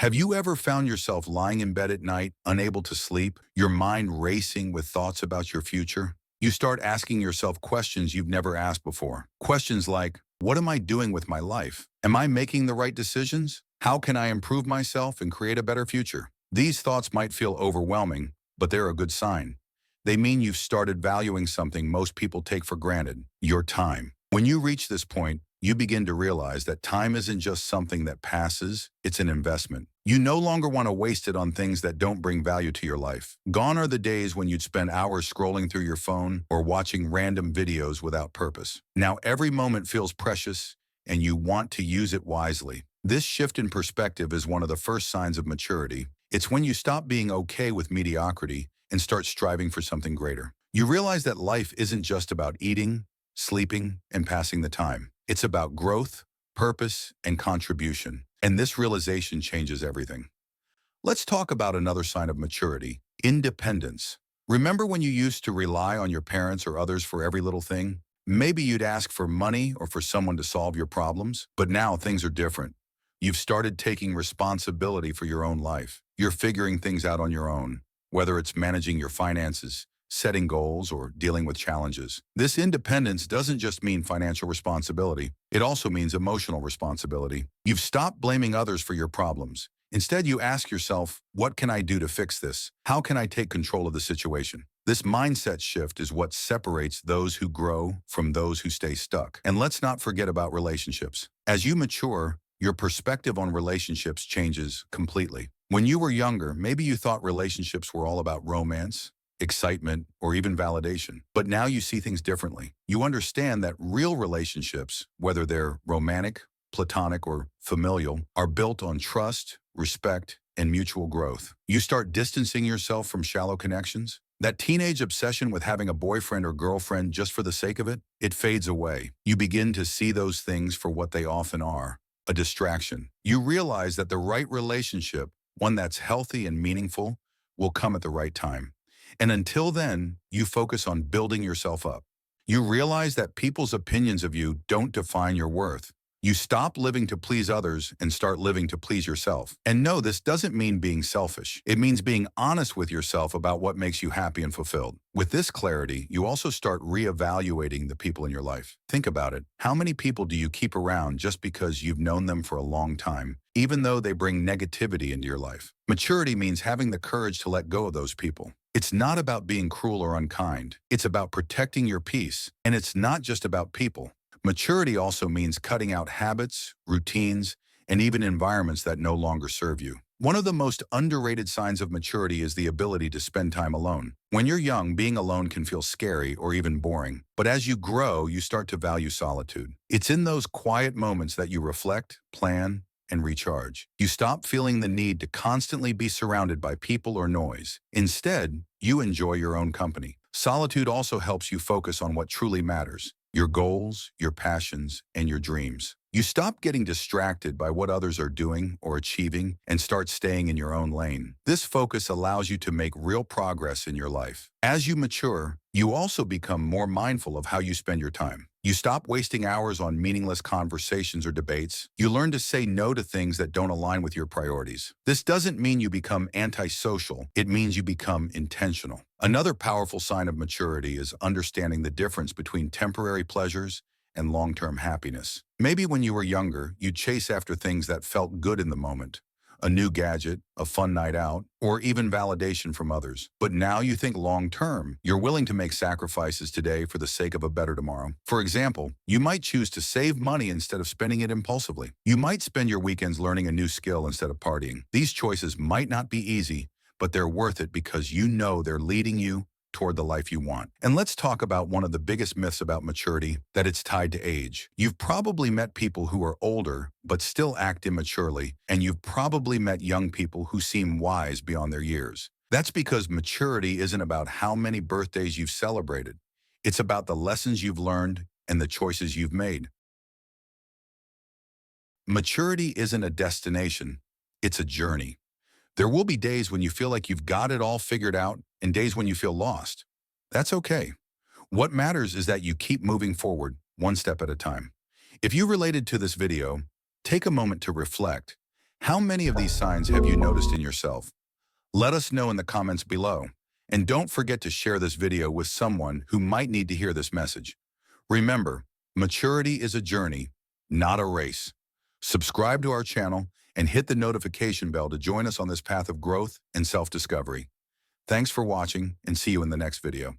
Have you ever found yourself lying in bed at night, unable to sleep, your mind racing with thoughts about your future? You start asking yourself questions you've never asked before. Questions like, what am I doing with my life? Am I making the right decisions? How can I improve myself and create a better future? These thoughts might feel overwhelming, but they're a good sign. They mean you've started valuing something most people take for granted, your time. When you reach this point, you begin to realize that time isn't just something that passes, it's an investment. You no longer want to waste it on things that don't bring value to your life. Gone are the days when you'd spend hours scrolling through your phone or watching random videos without purpose. Now every moment feels precious, and you want to use it wisely. This shift in perspective is one of the first signs of maturity. It's when you stop being okay with mediocrity and start striving for something greater. You realize that life isn't just about eating, sleeping, and passing the time. It's about growth, purpose, and contribution. And this realization changes everything. Let's talk about another sign of maturity, independence. Remember when you used to rely on your parents or others for every little thing? Maybe you'd ask for money or for someone to solve your problems, but now things are different. You've started taking responsibility for your own life. You're figuring things out on your own, whether it's managing your finances, setting goals, or dealing with challenges. This independence doesn't just mean financial responsibility. It also means emotional responsibility. You've stopped blaming others for your problems. Instead, you ask yourself, what can I do to fix this? How can I take control of the situation? This mindset shift is what separates those who grow from those who stay stuck. And let's not forget about relationships. As you mature, your perspective on relationships changes completely. When you were younger, maybe you thought relationships were all about romance, excitement, or even validation. But now you see things differently. You understand that real relationships, whether they're romantic, platonic, or familial, are built on trust, respect, and mutual growth. You start distancing yourself from shallow connections. That teenage obsession with having a boyfriend or girlfriend just for the sake of it, it fades away. You begin to see those things for what they often are, a distraction. You realize that the right relationship, one that's healthy and meaningful, will come at the right time. And until then, you focus on building yourself up. You realize that people's opinions of you don't define your worth. You stop living to please others and start living to please yourself. And no, this doesn't mean being selfish. It means being honest with yourself about what makes you happy and fulfilled. With this clarity, you also start reevaluating the people in your life. Think about it. How many people do you keep around just because you've known them for a long time, even though they bring negativity into your life? Maturity means having the courage to let go of those people. It's not about being cruel or unkind. It's about protecting your peace. And it's not just about people. Maturity also means cutting out habits, routines, and even environments that no longer serve you. One of the most underrated signs of maturity is the ability to spend time alone. When you're young, being alone can feel scary or even boring. But as you grow, you start to value solitude. It's in those quiet moments that you reflect, plan, and recharge. You stop feeling the need to constantly be surrounded by people or noise. Instead, you enjoy your own company. Solitude also helps you focus on what truly matters: your goals, your passions, and your dreams. You stop getting distracted by what others are doing or achieving and start staying in your own lane. This focus allows you to make real progress in your life. As you mature, you also become more mindful of how you spend your time. You stop wasting hours on meaningless conversations or debates. You learn to say no to things that don't align with your priorities. This doesn't mean you become antisocial. It means you become intentional. Another powerful sign of maturity is understanding the difference between temporary pleasures and long-term happiness. Maybe when you were younger, you'd chase after things that felt good in the moment: a new gadget, a fun night out, or even validation from others. But now you think long-term. You're willing to make sacrifices today for the sake of a better tomorrow. For example, you might choose to save money instead of spending it impulsively. You might spend your weekends learning a new skill instead of partying. These choices might not be easy, but they're worth it because you know they're leading you toward the life you want. And let's talk about one of the biggest myths about maturity, that it's tied to age. You've probably met people who are older but still act immaturely, and you've probably met young people who seem wise beyond their years. That's because maturity isn't about how many birthdays you've celebrated. It's about the lessons you've learned and the choices you've made. Maturity isn't a destination, it's a journey. There will be days when you feel like you've got it all figured out and days when you feel lost. That's okay. What matters is that you keep moving forward, one step at a time. If you related to this video, take a moment to reflect. How many of these signs have you noticed in yourself? Let us know in the comments below. And don't forget to share this video with someone who might need to hear this message. Remember, maturity is a journey, not a race. Subscribe to our channel and hit the notification bell to join us on this path of growth and self-discovery. Thanks for watching and see you in the next video.